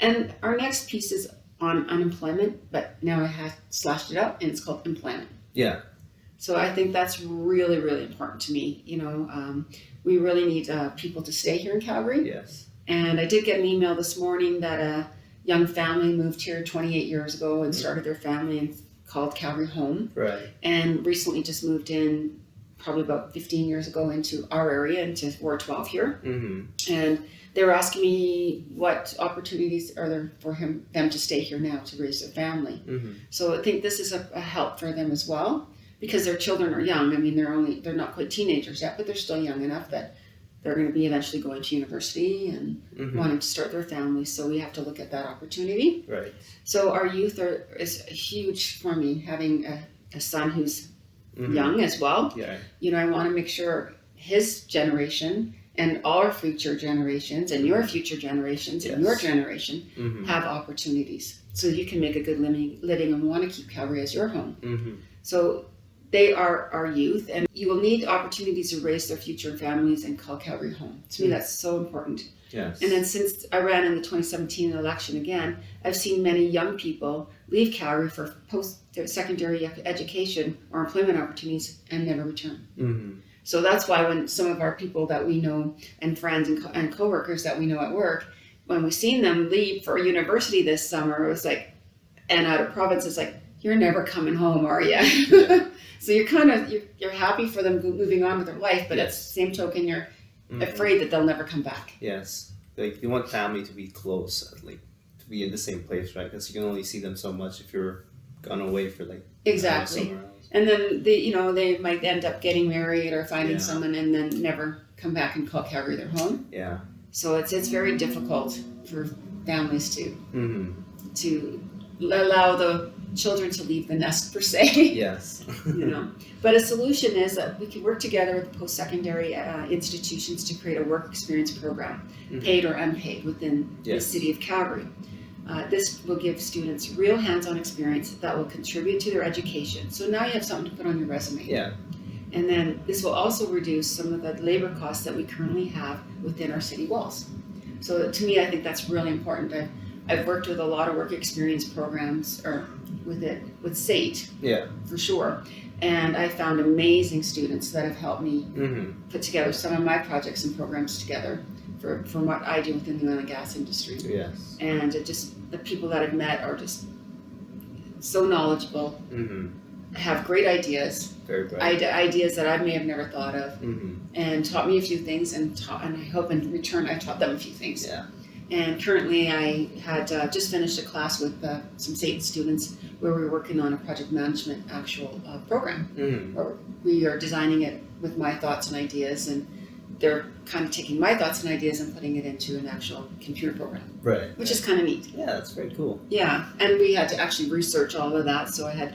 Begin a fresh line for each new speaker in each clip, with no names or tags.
And our next piece is on unemployment, but now I have slashed it out and it's called employment.
Yeah.
So I think that's really, really important to me. We really need people to stay here in Calgary.
Yes.
And I did get an email this morning that a young family moved here 28 years ago and started their family and called Calgary home.
Right.
And recently just moved in probably about 15 years ago into our area, into Ward 12 here.
Mm-hmm.
And they were asking me what opportunities are there for them to stay here now to raise their family.
Mm-hmm.
So I think this is a help for them as well, because their children are young. I mean, they're not quite teenagers yet, but they're still young enough that they're going to be eventually going to university and wanting to start their family. So we have to look at that opportunity.
Right.
So our youth is huge for me, having a son who's young as well.
Yeah.
I want to make sure his generation and our future generations and your future generations and your generation have opportunities so you can make a good living and want to keep Calgary as your home.
Mm-hmm.
So they are our youth, and you will need opportunities to raise their future families and call Calgary home. To me, that's so important.
Yes.
And then since I ran in the 2017 election again, I've seen many young people leave Calgary for post-secondary education or employment opportunities and never return.
Mm-hmm.
So that's why when some of our people that we know and friends and coworkers that we know at work, when we've seen them leave for university this summer, it was like, and out of province, it's like, you're never coming home, are you? Yeah. So you're happy for them moving on with their life, but at the same token, you're afraid that they'll never come back.
Yes. Like, you want family to be close, like, to be in the same place, right? Because you can only see them so much if you're gone away for, like,
exactly.
Somewhere else.
And then they might end up getting married or finding someone and then never come back and call Calgary their home.
Yeah.
So it's very difficult for families to allow the children to leave the nest, per se.
Yes.
But a solution is that we can work together with post-secondary institutions to create a work experience program, paid or unpaid, within the city of Calgary. This will give students real hands-on experience that will contribute to their education. So now you have something to put on your resume.
Yeah.
And then this will also reduce some of the labor costs that we currently have within our city walls. So to me, I think that's really important. I've worked with a lot of work experience programs, or with SATE, for sure. And I found amazing students that have helped me put together some of my projects and programs together for what I do within the oil and gas industry.
Yes.
And the people that I've met are just so knowledgeable, have great ideas,
very bright.
Ideas that I may have never thought of, and taught me a few things, and I hope in return I taught them a few things.
Yeah.
And currently I had just finished a class with some SATE students where we were working on a project management actual program, where we are designing it with my thoughts and ideas, and they're kind of taking my thoughts and ideas and putting it into an actual computer program, which is kind of neat.
Yeah, that's very cool.
Yeah, and we had to actually research all of that, so I had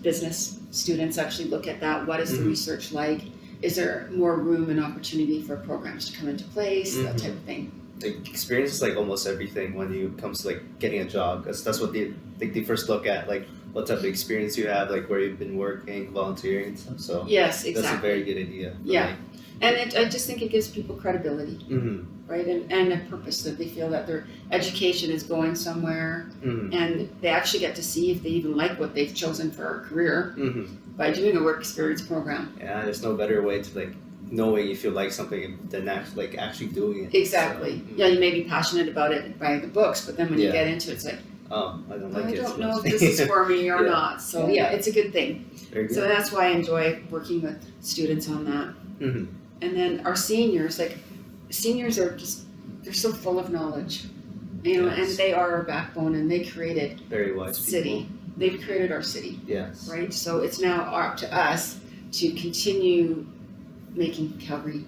business students actually look at that. What is the research like? Is there more room and opportunity for programs to come into place? That type of thing.
Like, experience is like almost everything when it comes to like getting a job, because that's what they first look at, like what type of experience you have, like where you've been working, volunteering and stuff. So
yes, exactly.
That's a very good idea.
Yeah, and I just think it gives people credibility, right, and a purpose, that they feel that their education is going somewhere, and they actually get to see if they even like what they've chosen for a career by doing a work experience program.
Yeah, there's no better way to like knowing if you like something than actually doing it.
Exactly. So, yeah, you may be passionate about it by the books, but then when you get into it, it's like,
oh, I don't like it.
I don't know if this is for me or not. So yeah, it's a good thing.
Very good.
So that's why I enjoy working with students on that. And then our seniors are they're so full of knowledge, and they are our backbone, and they created
very wise
city.
People.
They've created our city.
Yes.
Right. So it's now up to us to continue making Calgary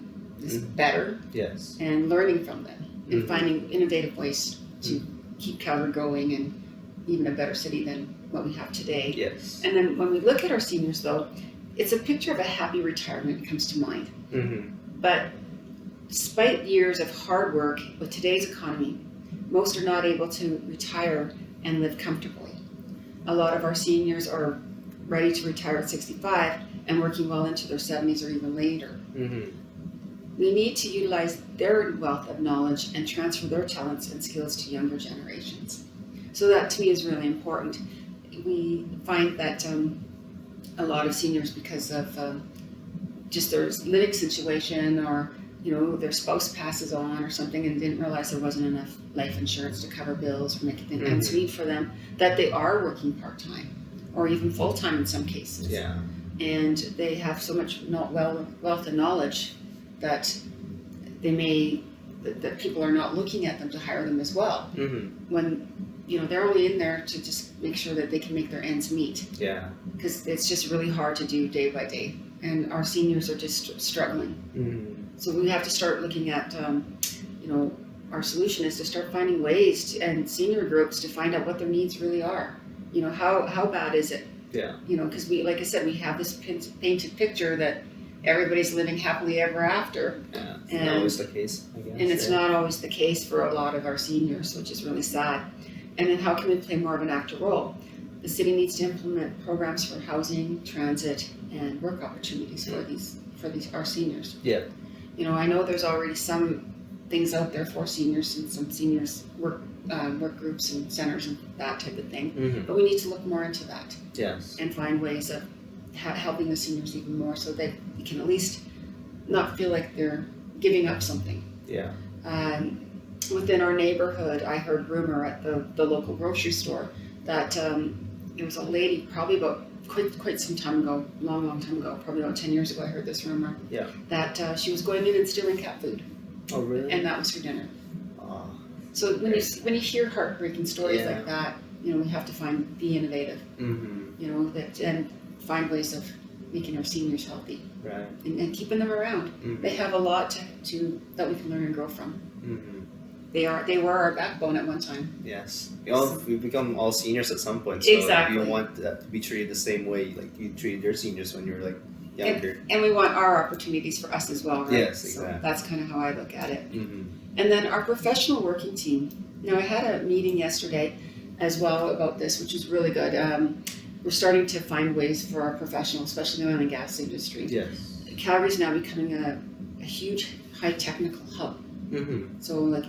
better.
Yes.
And learning from them and finding innovative ways to keep Calgary going and even a better city than what we have today.
Yes.
And then when we look at our seniors, though, it's a picture of a happy retirement that comes to mind. But despite years of hard work with today's economy, most are not able to retire and live comfortably. A lot of our seniors are ready to retire at 65 and working well into their 70s or even later. We need to utilize their wealth of knowledge and transfer their talents and skills to younger generations. So that to me is really important. We find that a lot of seniors, because of just their living situation, or their spouse passes on or something and didn't realize there wasn't enough life insurance to cover bills or make ends meet for them, that they are working part-time or even full-time in some cases.
Yeah.
And they have so much wealth of knowledge that that people are not looking at them to hire them as well. When they're only in there to just make sure that they can make their ends meet.
Yeah.
Because it's just really hard to do day by day, and our seniors are just struggling. So we have to start looking at, our solution is to start finding ways and senior groups to find out what their needs really are. How bad is it?
Yeah.
Because like I said, we have this painted picture that everybody's living happily ever after.
Yeah. It's not always the case, I guess.
And it's not always the case for a lot of our seniors, which is really sad. And then how can we play more of an active role? The city needs to implement programs for housing, transit, and work opportunities for our seniors.
Yeah.
I know there's already some things out there for seniors and some seniors work groups and centers and that type of thing. But we need to look more into that.
Yes.
And find ways of helping the seniors even more, so that we can at least not feel like they're giving up something.
Yeah.
Within our neighborhood, I heard rumor at the local grocery store that there was a lady, probably about quite some time ago, long time ago, probably about 10 years ago, I heard this rumor.
Yeah.
That she was going in and stealing cat food.
Oh, really?
And that was her dinner.
Oh.
So when you hear heartbreaking stories like that, we have to be innovative. And find ways of making our seniors healthy.
Right.
And keeping them around. They have a lot to that we can learn and grow from. They were our backbone at one time.
Yes. We become all seniors at some point. So
Exactly.
you want that to be treated the same way like you treated your seniors when you were younger.
And we want our opportunities for us as well, right?
Yes, exactly.
So that's kind of how I look at it.
Mm-hmm.
And then our professional working team. Now, I had a meeting yesterday as well about this, which is really good. We're starting to find ways for our professional, especially in the oil and gas industry.
Yes.
Calgary's now becoming a huge high technical hub.
Mm-hmm.
So like,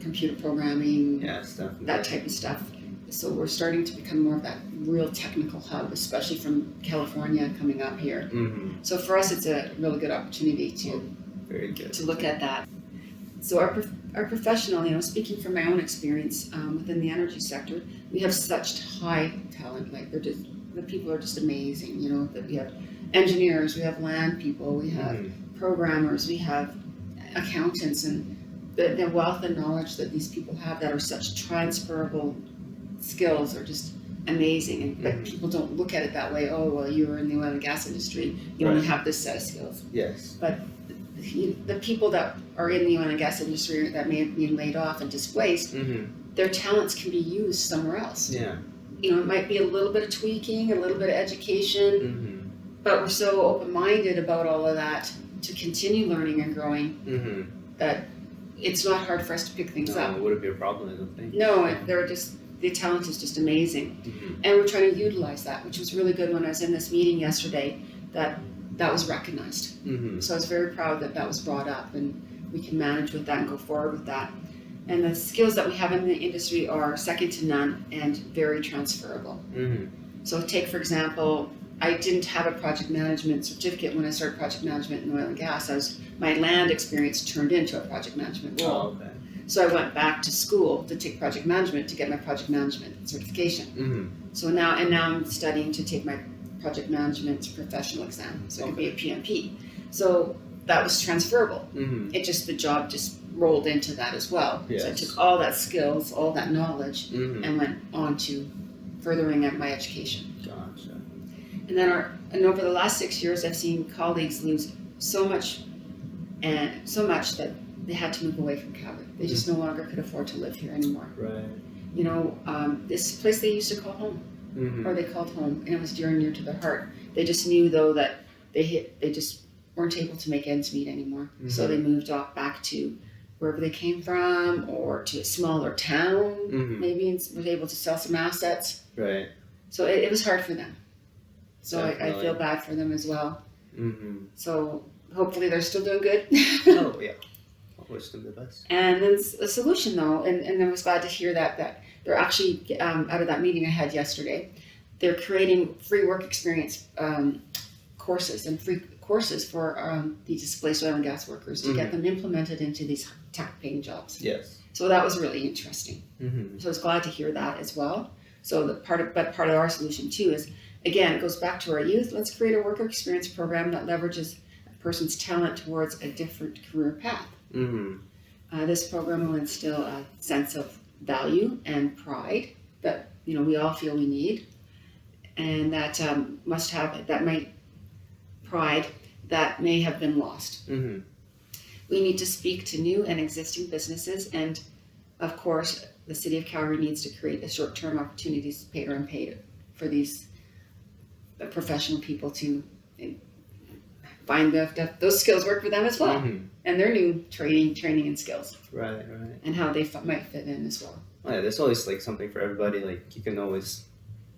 computer programming,
Yes, definitely.
that type of stuff. So we're starting to become more of that real technical hub, especially from California coming up here.
Mm-hmm.
So for us, it's a really good opportunity
Very good.
to look at that. So our professional, speaking from my own experience within the energy sector, we have such high talent. Like the people are just amazing. That we have engineers, we have land people, we have programmers, we have accountants, and the wealth and knowledge that these people have that are such transferable skills are just amazing. But people don't look at it that way. Oh, well, you were in the oil and gas industry, you only have this set of skills.
Yes.
But the people that are in the oil and gas industry that may have been laid off and displaced, their talents can be used somewhere else.
Yeah.
It might be a little bit of tweaking, a little bit of education, but we're so open-minded about all of that to continue learning and growing that it's not hard for us to pick things up.
It wouldn't be a problem, I don't think.
No, the talent is just amazing. And we're trying to utilize that, which was really good when I was in this meeting yesterday, that was recognized. So I was very proud that was brought up, and we can manage with that and go forward with that. And the skills that we have in the industry are second to none and very transferable. So take, for example, I didn't have a project management certificate when I started project management in oil and gas. My land experience turned into a project management role.
Oh, okay.
So I went back to school to take project management to get my project management certification. So now I'm studying to take my project management professional exam, so I can be a PMP. So that was transferable. The job just rolled into that as well.
Yes.
So I took all that skills, all that knowledge, and went on to furthering my education.
Gotcha.
And then over the last 6 years, I've seen colleagues lose so much that they had to move away from Calgary. They just no longer could afford to live here anymore.
Right.
This place they used to call home, or they called home, and it was dear and near to their heart. They just knew though that they just weren't able to make ends meet anymore. So they moved off back to wherever they came from, or to a smaller town, maybe, and was able to sell some assets.
Right.
So it was hard for them. So I
Definitely.
feel bad for them as well.
Mm-hmm.
So hopefully they're still doing good.
Oh yeah, I wish them the best.
And then a solution though, and I was glad to hear that they're actually, out of that meeting I had yesterday, they're creating free work experience courses and free courses for the displaced oil and gas workers to get them implemented into these tech-paying jobs.
Yes.
So that was really interesting. So I was glad to hear that as well. So part of our solution too is, again, it goes back to our youth. Let's create a worker experience program that leverages a person's talent towards a different career path. This program will instill a sense of value and pride that we all feel we need, and that pride that may have been lost. We need to speak to new and existing businesses, and of course, the City of Calgary needs to create a short-term opportunities, paid or unpaid, for these professional people to find those skills work for them as well, and their new training and skills.
Right.
And how they might fit in as well.
Oh, yeah, there's always like something for everybody. Like you can always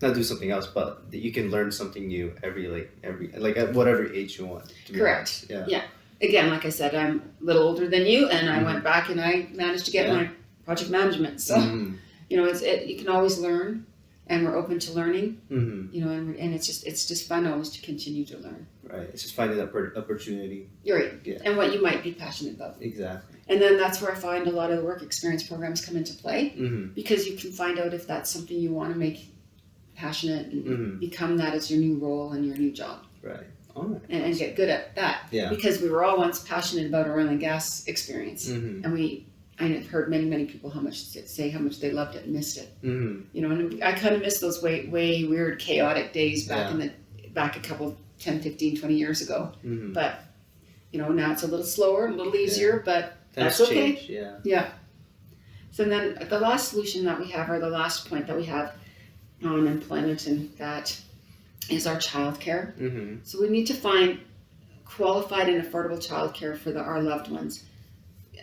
not do something else, but you can learn something new every at whatever age you want.
Correct.
Yeah.
Yeah. Again, like I said, I'm a little older than you, and I went back and I managed to get my project management. So you can always learn, and we're open to learning. And it's just fun always to continue to learn.
Right. It's just finding that opportunity.
You're right.
Yeah.
And what you might be passionate about.
Exactly.
And then that's where I find a lot of the work experience programs come into play, because you can find out if that's something you want to make passionate and become that as your new role and your new job.
Right. All right.
And get good at that.
Yeah.
Because we were all once passionate about our oil and gas experience, and I've heard many people say how much they loved it and missed it. And I kind of miss those way weird, chaotic days back a couple 10, 15, 20 years ago. But now it's a little slower, a little easier, but that's okay.
Change, yeah.
Yeah. So then the last solution that we have, or the last point that we have on employment, and that is our childcare. So we need to find qualified and affordable childcare for our loved ones.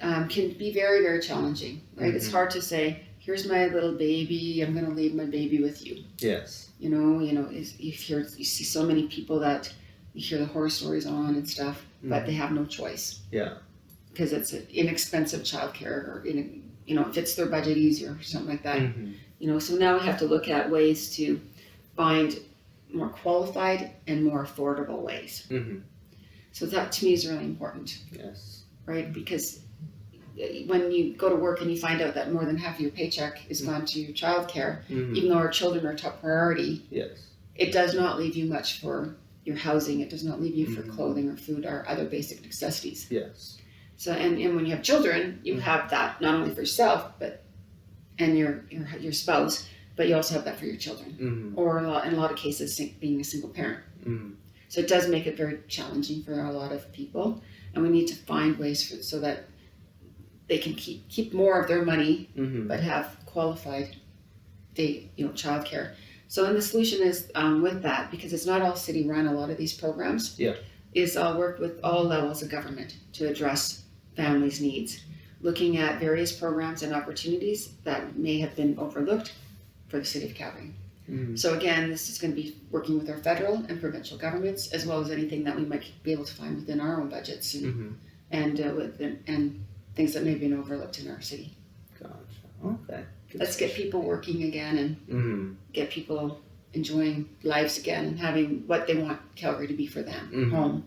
Can be very, very challenging, right? It's hard to say, here's my little baby, I'm going to leave my baby with you.
Yes.
You see so many people that you hear the horror stories on and stuff, but they have no choice.
Yeah.
Because it's an inexpensive childcare, or it fits their budget easier or something like that. So now we have to look at ways to find more qualified and more affordable ways. So that to me is really important.
Yes.
Right? Because when you go to work and you find out that more than half of your paycheck is gone to childcare, even though our children are top priority, it does not leave you much for your housing. It does not leave you for clothing or food or other basic necessities.
Yes.
So and when you have children, you have that not only for yourself, and your spouse, but you also have that for your children, or in a lot of cases being a single parent. So it does make it very challenging for a lot of people, and we need to find ways so that they can keep more of their money, but have qualified childcare. So and the solution is with that, because it's not all city run. A lot of these programs is work with all levels of government to address families' needs, looking at various programs and opportunities that may have been overlooked for the City of Calgary. So again, this is going to be working with our federal and provincial governments, as well as anything that we might be able to find within our own budgets and things that may have been overlooked in our city.
Gotcha. Okay.
Let's get people working again and get people enjoying lives again and having what they want Calgary to be for them, home.